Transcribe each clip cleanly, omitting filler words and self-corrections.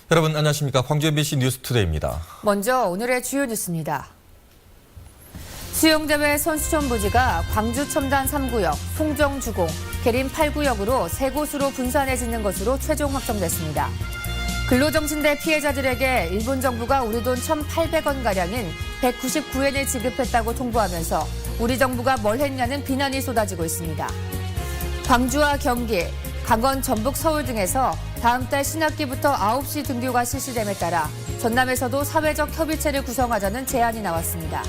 여러분 안녕하십니까. 광주 MBC 뉴스투데이입니다. 먼저 오늘의 주요 뉴스입니다. 수영대회 선수촌 부지가 광주 첨단 3구역, 송정주공, 계림 8구역으로 세 곳으로 분산해지는 것으로 최종 확정됐습니다. 근로정신대 피해자들에게 일본 정부가 우리 돈 1,800원가량인 199엔을 지급했다고 통보하면서 우리 정부가 뭘 했냐는 비난이 쏟아지고 있습니다. 광주와 경기, 강원, 전북, 서울 등에서 다음 달 신학기부터 9시 등교가 실시됨에 따라 전남에서도 사회적 협의체를 구성하자는 제안이 나왔습니다.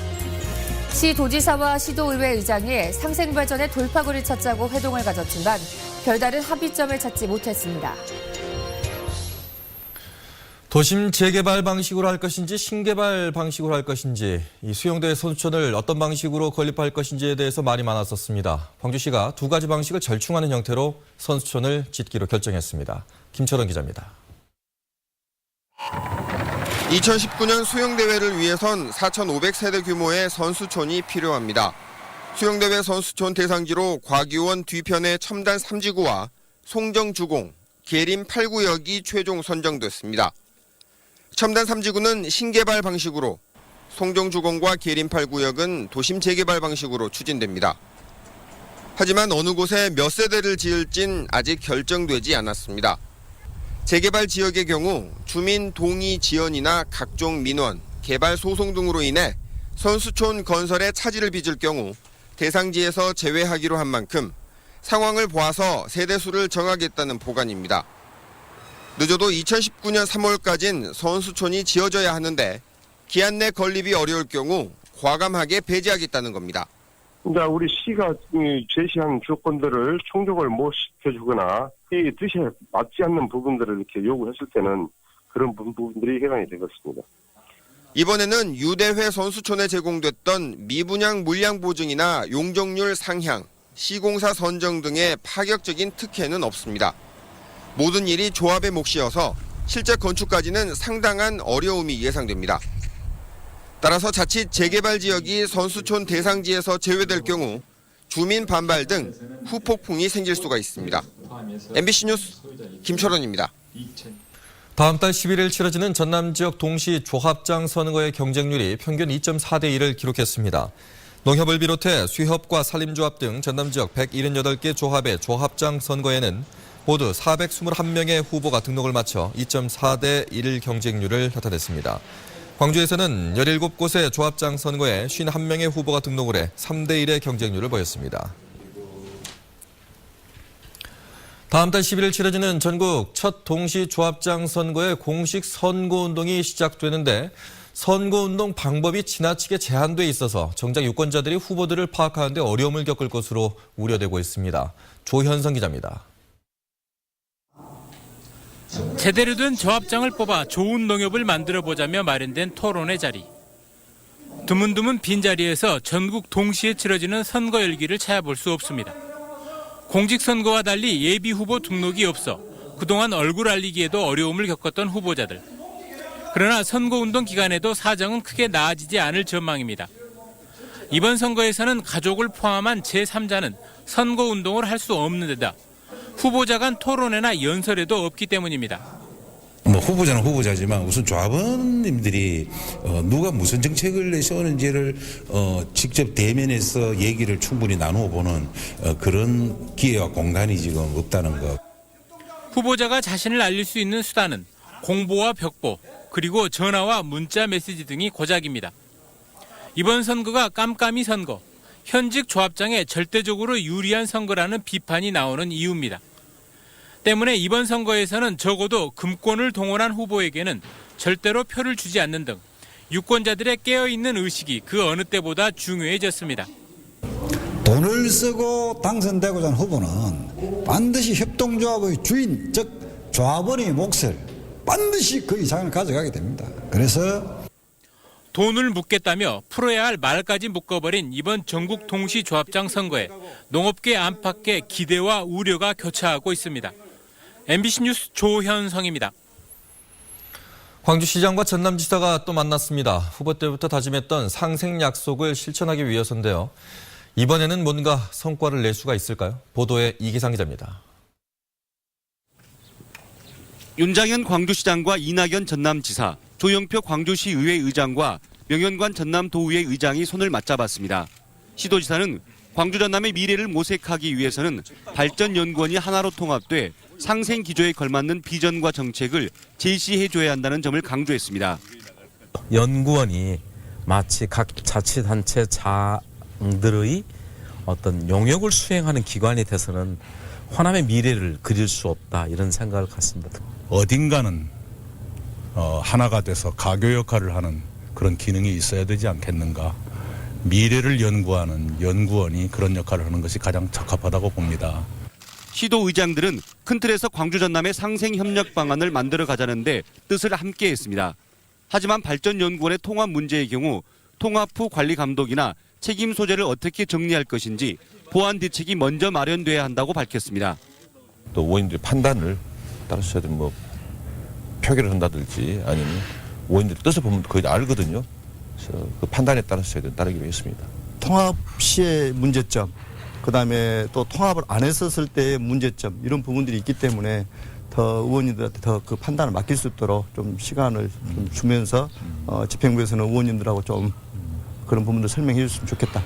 시도지사와 시도의회 의장이 상생발전의 돌파구를 찾자고 회동을 가졌지만 별다른 합의점을 찾지 못했습니다. 도심 재개발 방식으로 할 것인지 신개발 방식으로 할 것인지 이 수영대 선수촌을 어떤 방식으로 건립할 것인지에 대해서 말이 많았었습니다. 광주시가 두 가지 방식을 절충하는 형태로 선수촌을 짓기로 결정했습니다. 김철원 기자입니다. 2019년 수영대회를 위해선 4,500세대 규모의 선수촌이 필요합니다. 수영대회 선수촌 대상지로 과기원 뒤편의 첨단 3지구와 송정주공, 계림 8구역이 최종 선정됐습니다. 첨단 3지구는 신개발 방식으로, 송정주공과 계림 8구역은 도심 재개발 방식으로 추진됩니다. 하지만 어느 곳에 몇 세대를 지을진 아직 결정되지 않았습니다. 재개발 지역의 경우 주민 동의 지연이나 각종 민원, 개발 소송 등으로 인해 선수촌 건설에 차질을 빚을 경우 대상지에서 제외하기로 한 만큼 상황을 보아서 세대수를 정하겠다는 보관입니다. 늦어도 2019년 3월까지는 선수촌이 지어져야 하는데 기한 내 건립이 어려울 경우 과감하게 배제하겠다는 겁니다. 우리 시가 제시한 조건들을 충족을 못 시켜주거나 이 뜻에 맞지 않는 부분들을 이렇게 요구했을 때는 그런 부분들이 해당이 되겠습니다. 이번에는 유대회 선수촌에 제공됐던 미분양 물량 보증이나 용적률 상향, 시공사 선정 등의 파격적인 특혜는 없습니다. 모든 일이 조합의 몫이어서 실제 건축까지는 상당한 어려움이 예상됩니다. 따라서 자칫 재개발 지역이 선수촌 대상지에서 제외될 경우 주민 반발 등 후폭풍이 생길 수가 있습니다. MBC 뉴스 김철원입니다. 다음 달 11일 치러지는 전남 지역 동시 조합장 선거의 경쟁률이 평균 2.4대 1을 기록했습니다. 농협을 비롯해 수협과 산림조합 등 전남 지역 178개 조합의 조합장 선거에는 모두 421명의 후보가 등록을 마쳐 2.4대 1 경쟁률을 나타냈습니다. 광주에서는 17곳의 조합장 선거에 51명의 후보가 등록을 해 3대 1의 경쟁률을 보였습니다. 다음 달 11일 치러지는 전국 첫 동시 조합장 선거의 공식 선거운동이 시작되는데 선거운동 방법이 지나치게 제한돼 있어서 정작 유권자들이 후보들을 파악하는 데 어려움을 겪을 것으로 우려되고 있습니다. 조현성 기자입니다. 제대로 된 조합장을 뽑아 좋은 농협을 만들어보자며 마련된 토론의 자리. 드문드문 빈자리에서 전국 동시에 치러지는 선거 열기를 찾아볼 수 없습니다. 공직선거와 달리 예비후보 등록이 없어 그동안 얼굴 알리기에도 어려움을 겪었던 후보자들. 그러나 선거운동 기간에도 사정은 크게 나아지지 않을 전망입니다. 이번 선거에서는 가족을 포함한 제3자는 선거운동을 할 수 없는 데다 후보자 간 토론회나 연설에도 없기 때문입니다. 후보자는 후보자지만 우선 조합원님들이 누가 무슨 정책을 내세우는지를 직접 대면해서 얘기를 충분히 나누어 보는 그런 기회와 공간이 지금 없다는 것. 후보자가 자신을 알릴 수 있는 수단은 공보와 벽보, 그리고 전화와 문자 메시지 등이 고작입니다. 이번 선거가 깜깜이 선거, 현직 조합장에 절대적으로 유리한 선거라는 비판이 나오는 이유입니다. 때문에 이번 선거에서는 적어도 금권을 동원한 후보에게는 절대로 표를 주지 않는 등 유권자들의 깨어있는 의식이 그 어느 때보다 중요해졌습니다. 돈을 쓰고 당선되고자 하는 후보는 반드시 협동조합의 주인, 즉 조합원의 몫을 반드시 그 이상을 가져가게 됩니다. 그래서 돈을 묻겠다며 풀어야 할 말까지 묶어버린 이번 전국 동시 조합장 선거에 농업계 안팎의 기대와 우려가 교차하고 있습니다. MBC 뉴스 조현성입니다. 광주시장과 전남지사가 또 만났습니다. 후보 때부터 다짐했던 상생 약속을 실천하기 위해서인데요. 이번에는 뭔가 성과를 낼 수가 있을까요? 보도에 이기상 기자입니다. 윤장현 광주시장과 이낙연 전남지사, 조영표 광주시의회 의장과 명현관 전남도의회 의장이 손을 맞잡았습니다. 시도지사는 광주 전남의 미래를 모색하기 위해서는 발전연구원이 하나로 통합돼 상생기조에 걸맞는 비전과 정책을 제시해줘야 한다는 점을 강조했습니다. 연구원이 마치 각 자치단체장들의 어떤 용역을 수행하는 기관이 돼서는 호남의 미래를 그릴 수 없다, 이런 생각을 갖습니다. 어딘가는 하나가 돼서 가교 역할을 하는 그런 기능이 있어야 되지 않겠는가. 미래를 연구하는 연구원이 그런 역할을 하는 것이 가장 적합하다고 봅니다. 시도 의장들은 큰 틀에서 광주 전남의 상생 협력 방안을 만들어 가자는데 뜻을 함께 했습니다. 하지만 발전연구원의 통합 문제의 경우 통합 후 관리 감독이나 책임 소재를 어떻게 정리할 것인지 보완 대책이 먼저 마련돼야 한다고 밝혔습니다. 또 의원님들의 판단을 따라서 뭐 표결을 한다든지 아니면 의원님들 뜻을 보면 거의 다 알거든요. 그래서 그 판단에 따라서 따르기로 했습니다. 통합 시의 문제점, 그다음에 또 통합을 안 했었을 때의 문제점, 이런 부분들이 있기 때문에 더 의원님들한테 더 그 판단을 맡길 수 있도록 좀 시간을 좀 주면서 집행부에서는 의원님들하고 좀 그런 부분들 설명해 줬으면 좋겠다.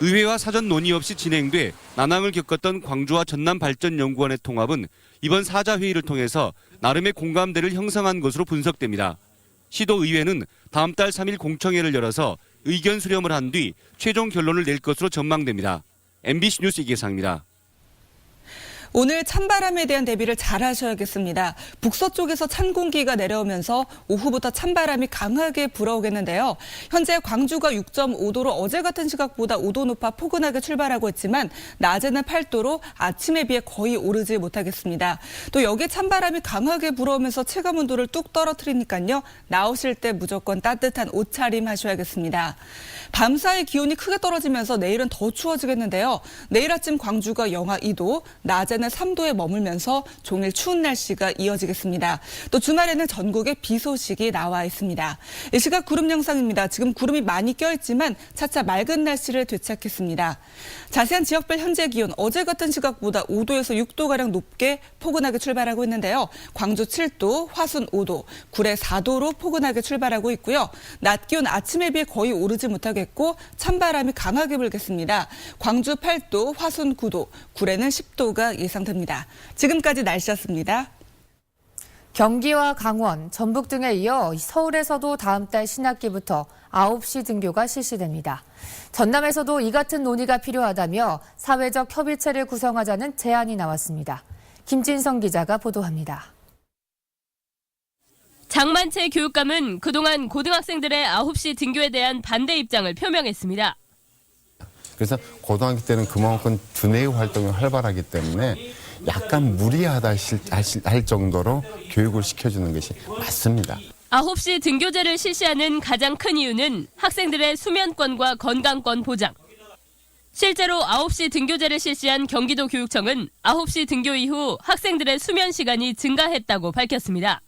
의회와 사전 논의 없이 진행돼 난항을 겪었던 광주와 전남발전연구원의 통합은 이번 사자회의를 통해서 나름의 공감대를 형성한 것으로 분석됩니다. 시도의회는 다음 달 3일 공청회를 열어서 의견 수렴을 한 뒤 최종 결론을 낼 것으로 전망됩니다. MBC 뉴스 이계상입니다. 오늘 찬바람에 대한 대비를 잘 하셔야겠습니다. 북서쪽에서 찬 공기가 내려오면서 오후부터 찬바람이 강하게 불어오겠는데요. 현재 광주가 6.5도로 어제 같은 시각보다 5도 높아 포근하게 출발하고 있지만 낮에는 8도로 아침에 비해 거의 오르지 못하겠습니다. 또 여기에 찬바람이 강하게 불어오면서 체감온도를 뚝 떨어뜨리니까요. 나오실 때 무조건 따뜻한 옷차림 하셔야겠습니다. 밤사이 기온이 크게 떨어지면서 내일은 더 추워지겠는데요. 내일 아침 광주가 영하 2도, 낮에는 3도에 머물면서 종일 추운 날씨가 이어지겠습니다. 또 주말에는 전국에 비 소식이 나와 있습니다. 이 시각 구름 영상입니다. 지금 구름이 많이 껴있지만 차차 맑은 날씨를 되찾겠습니다. 자세한 지역별 현재 기온 어제 같은 시각보다 5도에서 6도가량 높게 포근하게 출발하고 있는데요. 광주 7도, 화순 5도, 구례 4도로 포근하게 출발하고 있고요. 낮 기온 아침에 비해 거의 오르지 못하겠고 찬바람이 강하게 불겠습니다. 광주 8도, 화순 9도, 구례는 10도가 예상됩니다. 지금까지 날씨였습니다. 경기와 강원, 전북 등에 이어 서울에서도 다음 달 신학기부터 9시 등교가 실시됩니다. 전남에서도 이 같은 논의가 필요하다며 사회적 협의체를 구성하자는 제안이 나왔습니다. 김진성 기자가 보도합니다. 장만채 교육감은 그동안 고등학생들의 9시 등교에 대한 반대 입장을 표명했습니다. 그래서 고등학교 때는 그만큼 두뇌의 활동이 활발하기 때문에 약간 무리하다 할 정도로 교육을 시켜주는 것이 맞습니다. 9시 등교제를 실시하는 가장 큰 이유는 학생들의 수면권과 건강권 보장. 실제로 9시 등교제를 실시한 경기도 교육청은 9시 등교 이후 학생들의 수면 시간이 증가했다고 밝혔습니다.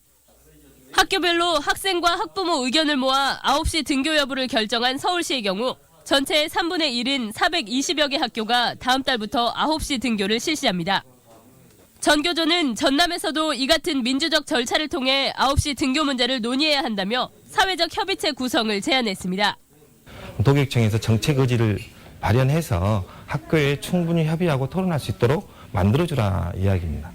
학교별로 학생과 학부모 의견을 모아 9시 등교 여부를 결정한 서울시의 경우 전체의 3분의 1인 420여 개 학교가 다음 달부터 9시 등교를 실시합니다. 전교조는 전남에서도 이 같은 민주적 절차를 통해 9시 등교 문제를 논의해야 한다며 사회적 협의체 구성을 제안했습니다. 도교육청에서 정책 의지를 마련해서 학교에 충분히 협의하고 토론할 수 있도록 만들어주라 이야기입니다.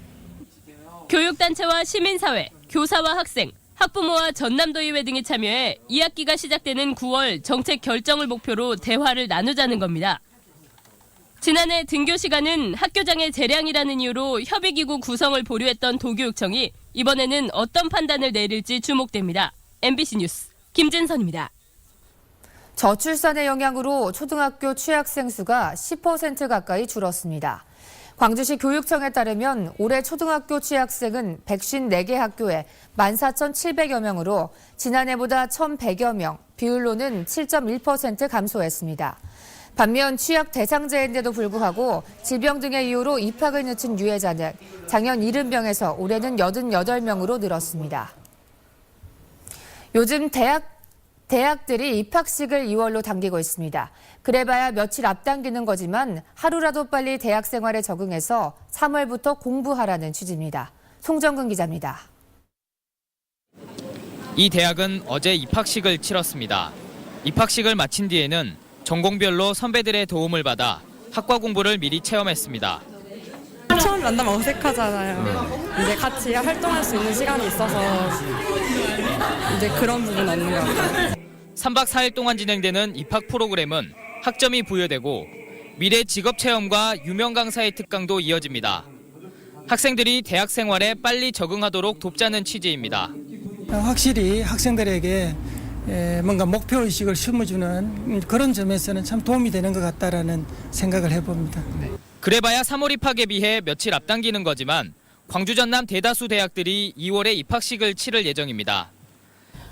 교육단체와 시민사회, 교사와 학생, 학부모와 전남도의회 등이 참여해 2학기가 시작되는 9월 정책 결정을 목표로 대화를 나누자는 겁니다. 지난해 등교 시간은 학교장의 재량이라는 이유로 협의기구 구성을 보류했던 도교육청이 이번에는 어떤 판단을 내릴지 주목됩니다. MBC 뉴스 김진선입니다. 저출산의 영향으로 초등학교 취학생 수가 10% 가까이 줄었습니다. 광주시 교육청에 따르면 올해 초등학교 취학생은 154개 학교에 14,700여 명으로 지난해보다 1,100여 명, 비율로는 7.1% 감소했습니다. 반면 취학 대상자인데도 불구하고 질병 등의 이유로 입학을 늦춘 유해자는 작년 70명에서 올해는 88명으로 늘었습니다. 요즘 대학들이 입학식을 2월로 당기고 있습니다. 그래봐야 며칠 앞당기는 거지만 하루라도 빨리 대학 생활에 적응해서 3월부터 공부하라는 취지입니다. 송정근 기자입니다. 이 대학은 어제 입학식을 치렀습니다. 입학식을 마친 뒤에는 전공별로 선배들의 도움을 받아 학과 공부를 미리 체험했습니다. 처음 만나면 어색하잖아요. 이제 같이 활동할 수 있는 시간이 있어서 이제 그런 부분 없는 것 같아요. 3박 4일 동안 진행되는 입학 프로그램은 학점이 부여되고 미래 직업 체험과 유명 강사의 특강도 이어집니다. 학생들이 대학 생활에 빨리 적응하도록 돕자는 취지입니다. 확실히 학생들에게 뭔가 목표의식을 심어주는 그런 점에서는 참 도움이 되는 것 같다라는 생각을 해봅니다. 그래봐야 3월 입학에 비해 며칠 앞당기는 거지만 광주 전남 대다수 대학들이 2월에 입학식을 치를 예정입니다.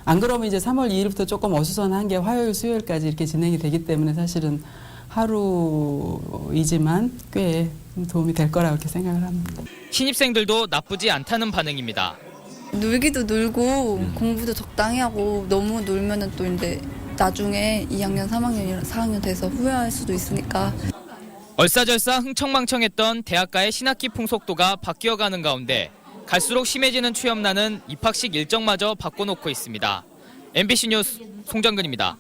안 그러면 이제 3월 2일부터 조금 어수선한 게 화요일, 수요일까지 이렇게 진행이 되기 때문에 사실은 하루이지만 꽤 도움이 될 거라고 이렇게 생각을 합니다. 신입생들도 나쁘지 않다는 반응입니다. 놀기도 놀고 공부도 적당히 하고 너무 놀면은 또 이제 나중에 2학년, 3학년, 4학년 돼서 후회할 수도 있으니까. 얼싸절싸 흥청망청했던 대학가의 신학기 풍속도가 바뀌어가는 가운데 갈수록 심해지는 취업난은 입학식 일정마저 바꿔놓고 있습니다. MBC 뉴스 송정근입니다.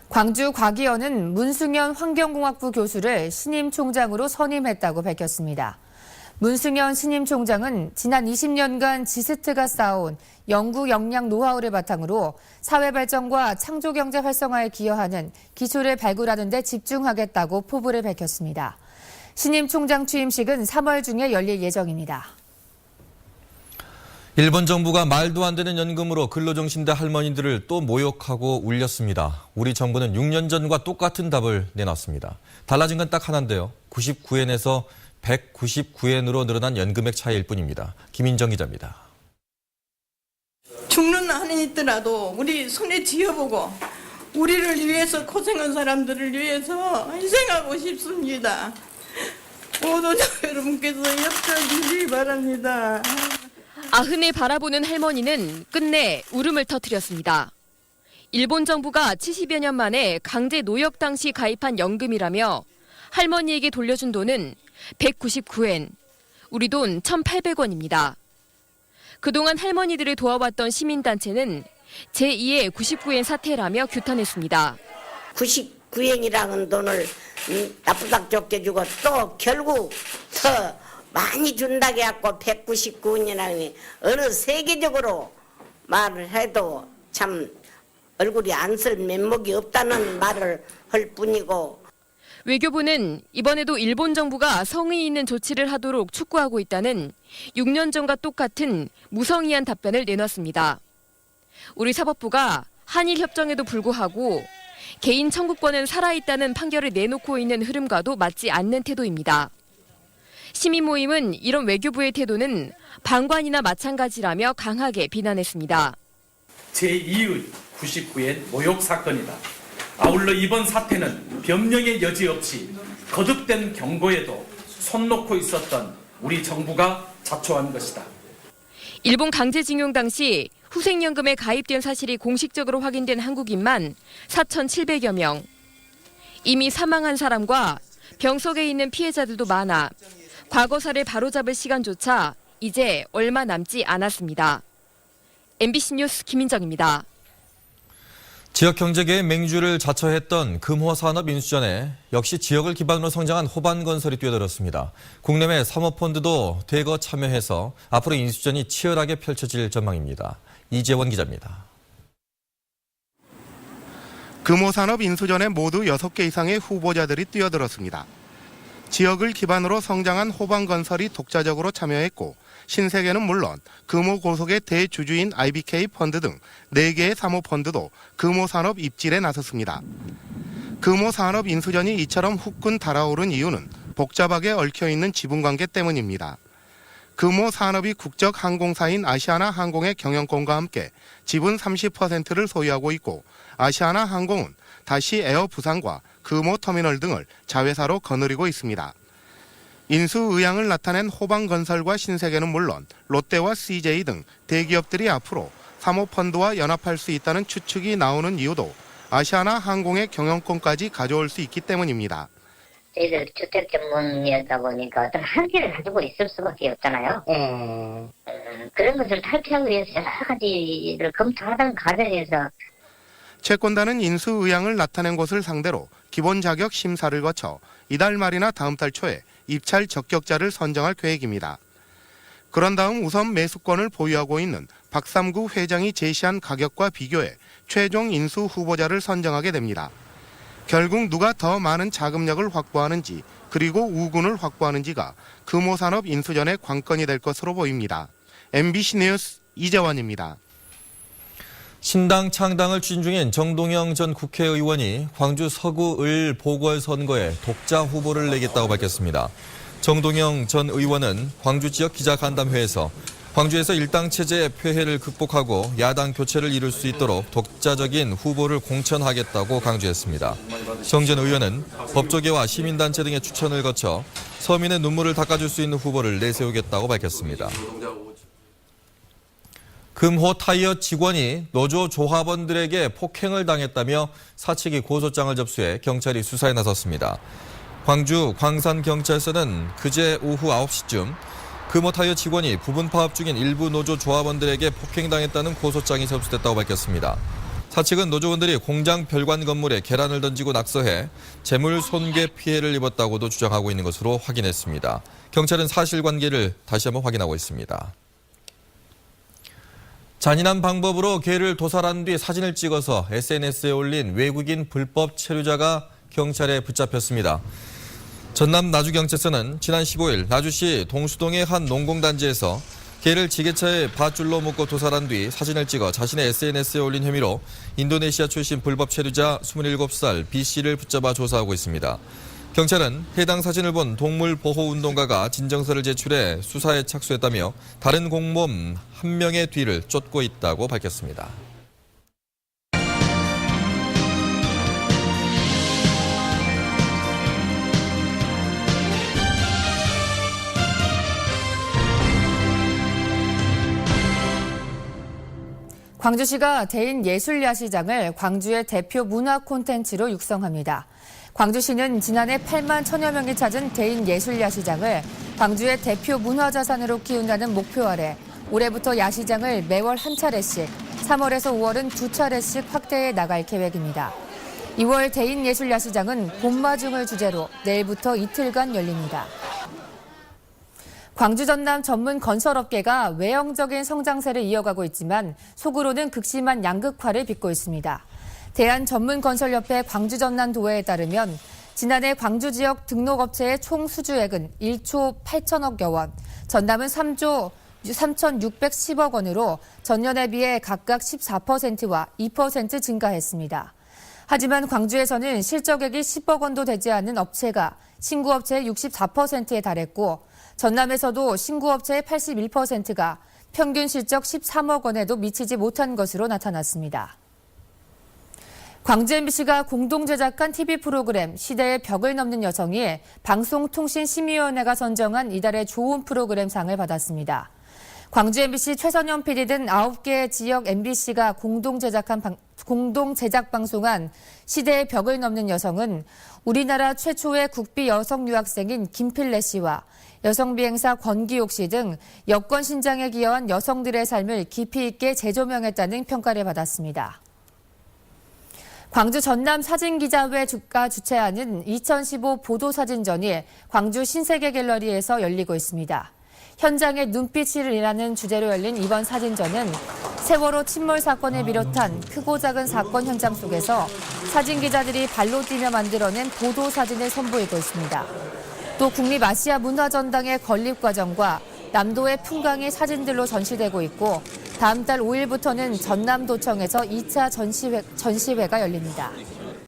광주 과기원은 문승현 환경공학부 교수를 신임 총장으로 선임했다고 밝혔습니다. 문승현 신임 총장은 지난 20년간 지스트가 쌓아온 연구 역량 노하우를 바탕으로 사회 발전과 창조 경제 활성화에 기여하는 기술을 발굴하는 데 집중하겠다고 포부를 밝혔습니다. 신임 총장 취임식은 3월 중에 열릴 예정입니다. 일본 정부가 말도 안 되는 연금으로 근로정신대 할머니들을 또 모욕하고 울렸습니다. 우리 정부는 6년 전과 똑같은 답을 내놨습니다. 달라진 건 딱 하나인데요. 99엔에서 199엔으로 늘어난 연금액 차이일 뿐입니다. 김인정 기자입니다. 죽는 한이 있더라도 우리 손에 쥐어보고 우리를 위해서 고생한 사람들을 위해서 희생하고 싶습니다. 모든 여러분께서 협조해 주시기 바랍니다. 아흔을 바라보는 할머니는 끝내 울음을 터뜨렸습니다. 일본 정부가 70여 년 만에 강제 노역 당시 가입한 연금이라며 할머니에게 돌려준 돈은 199엔, 우리 돈 1,800원입니다. 그동안 할머니들을 도와왔던 시민단체는 제2의 99엔 사태라며 규탄했습니다. 99엔이라는 돈을 나쁘다 좋게 주고 또 결국 더 많이 준다고 해갖고 199엔이라니 어느 세계적으로 말을 해도 참 얼굴이 안 쓸 면목이 없다는 말을 할 뿐이고. 외교부는 이번에도 일본 정부가 성의 있는 조치를 하도록 촉구하고 있다는 6년 전과 똑같은 무성의한 답변을 내놨습니다. 우리 사법부가 한일 협정에도 불구하고 개인 청구권은 살아있다는 판결을 내놓고 있는 흐름과도 맞지 않는 태도입니다. 시민 모임은 이런 외교부의 태도는 방관이나 마찬가지라며 강하게 비난했습니다. 제2의 99엔 모욕 사건이다. 아울러 이번 사태는 변명의 여지 없이 거듭된 경고에도 손 놓고 있었던 우리 정부가 자초한 것이다. 일본 강제징용 당시 후생연금에 가입된 사실이 공식적으로 확인된 한국인만 4,700여 명. 이미 사망한 사람과 병석에 있는 피해자들도 많아 과거사를 바로잡을 시간조차 이제 얼마 남지 않았습니다. MBC 뉴스 김인정입니다. 지역 경제계의 맹주를 자처했던 금호산업 인수전에 역시 지역을 기반으로 성장한 호반건설이 뛰어들었습니다. 국내외 사모펀드도 대거 참여해서 앞으로 인수전이 치열하게 펼쳐질 전망입니다. 이재원 기자입니다. 금호산업 인수전에 모두 6개 이상의 후보자들이 뛰어들었습니다. 지역을 기반으로 성장한 호반건설이 독자적으로 참여했고 신세계는 물론 금호고속의 대주주인 IBK 펀드 등 4개의 사모펀드도 금호산업 입질에 나섰습니다. 금호산업 인수전이 이처럼 후끈 달아오른 이유는 복잡하게 얽혀있는 지분관계 때문입니다. 금호산업이 국적 항공사인 아시아나항공의 경영권과 함께 지분 30%를 소유하고 있고 아시아나항공은 다시 에어부산과 금호터미널 등을 자회사로 거느리고 있습니다. 인수 의향을 나타낸 호반건설과 신세계는 물론 롯데와 CJ 등 대기업들이 앞으로 사모펀드와 연합할 수 있다는 추측이 나오는 이유도 아시아나항공의 경영권까지 가져올 수 있기 때문입니다. 저희들 주택 전문이었다 보니까 어떤 한계를 가지고 있을 수밖에 없잖아요. 그런 것을 탈피하기 위해서 여러 가지를 검토하던 과정에서 채권단은 인수 의향을 나타낸 곳을 상대로 기본 자격 심사를 거쳐 이달 말이나 다음 달 초에 입찰 적격자를 선정할 계획입니다. 그런 다음 우선 매수권을 보유하고 있는 박삼구 회장이 제시한 가격과 비교해 최종 인수 후보자를 선정하게 됩니다. 결국 누가 더 많은 자금력을 확보하는지 그리고 우군을 확보하는지가 금호산업 인수전의 관건이 될 것으로 보입니다. MBC 뉴스 이재원입니다. 신당 창당을 추진 중인 정동영 전 국회의원이 광주 서구 을 보궐선거에 독자 후보를 내겠다고 밝혔습니다. 정동영 전 의원은 광주 지역 기자간담회에서 광주에서 일당 체제의 폐해를 극복하고 야당 교체를 이룰 수 있도록 독자적인 후보를 공천하겠다고 강조했습니다. 정 전 의원은 법조계와 시민단체 등의 추천을 거쳐 서민의 눈물을 닦아줄 수 있는 후보를 내세우겠다고 밝혔습니다. 금호 타이어 직원이 노조 조합원들에게 폭행을 당했다며 사측이 고소장을 접수해 경찰이 수사에 나섰습니다. 광주 광산경찰서는 그제 오후 9시쯤 금호 타이어 직원이 부분 파업 중인 일부 노조 조합원들에게 폭행당했다는 고소장이 접수됐다고 밝혔습니다. 사측은 노조원들이 공장 별관 건물에 계란을 던지고 낙서해 재물 손괴 피해를 입었다고도 주장하고 있는 것으로 확인했습니다. 경찰은 사실관계를 다시 한번 확인하고 있습니다. 잔인한 방법으로 개를 도살한 뒤 사진을 찍어서 SNS에 올린 외국인 불법 체류자가 경찰에 붙잡혔습니다. 전남 나주경찰서는 지난 15일 나주시 동수동의 한 농공단지에서 개를 지게차에 밧줄로 묶고 도살한 뒤 사진을 찍어 자신의 SNS에 올린 혐의로 인도네시아 출신 불법 체류자 27살 B씨를 붙잡아 조사하고 있습니다. 경찰은 해당 사진을 본 동물보호운동가가 진정서를 제출해 수사에 착수했다며 다른 공범 1명의 뒤를 쫓고 있다고 밝혔습니다. 광주시가 대인예술야시장을 광주의 대표 문화 콘텐츠로 육성합니다. 광주시는 지난해 8만 1천여 명이 찾은 대인예술야시장을 광주의 대표 문화자산으로 키운다는 목표 아래 올해부터 야시장을 매월 한 차례씩, 3월에서 5월은 두 차례씩 확대해 나갈 계획입니다. 2월 대인예술야시장은 봄마중을 주제로 내일부터 이틀간 열립니다. 광주 전남 전문 건설업계가 외형적인 성장세를 이어가고 있지만 속으로는 극심한 양극화를 빚고 있습니다. 대한전문건설협회 광주 전남 도회에 따르면 지난해 광주 지역 등록업체의 총 수주액은 1조 8천억여 원, 전남은 3조 3,610억 원으로 전년에 비해 각각 14%와 2% 증가했습니다. 하지만 광주에서는 실적액이 10억 원도 되지 않은 업체가 신구업체의 64%에 달했고 전남에서도 신구업체의 81%가 평균 실적 13억 원에도 미치지 못한 것으로 나타났습니다. 광주 MBC가 공동 제작한 TV 프로그램 시대의 벽을 넘는 여성이 방송통신심의위원회가 선정한 이달의 좋은 프로그램상을 받았습니다. 광주 MBC 최선영 PD 등 9개 지역 MBC가 공동 제작 방송한 시대의 벽을 넘는 여성은 우리나라 최초의 국비 여성 유학생인 김필래 씨와 여성 비행사 권기옥 씨 등 여권 신장에 기여한 여성들의 삶을 깊이 있게 재조명했다는 평가를 받았습니다. 광주 전남 사진기자회가 주최하는 2015 보도사진전이 광주 신세계 갤러리에서 열리고 있습니다. 현장의 눈빛이라는 주제로 열린 이번 사진전은 세월호 침몰 사건을 비롯한 크고 작은 사건 현장 속에서 사진기자들이 발로 뛰며 만들어낸 보도사진을 선보이고 있습니다. 또 국립아시아문화전당의 건립 과정과 남도의 풍광이 사진들로 전시되고 있고 다음 달 5일부터는 전남도청에서 2차 전시회가 열립니다.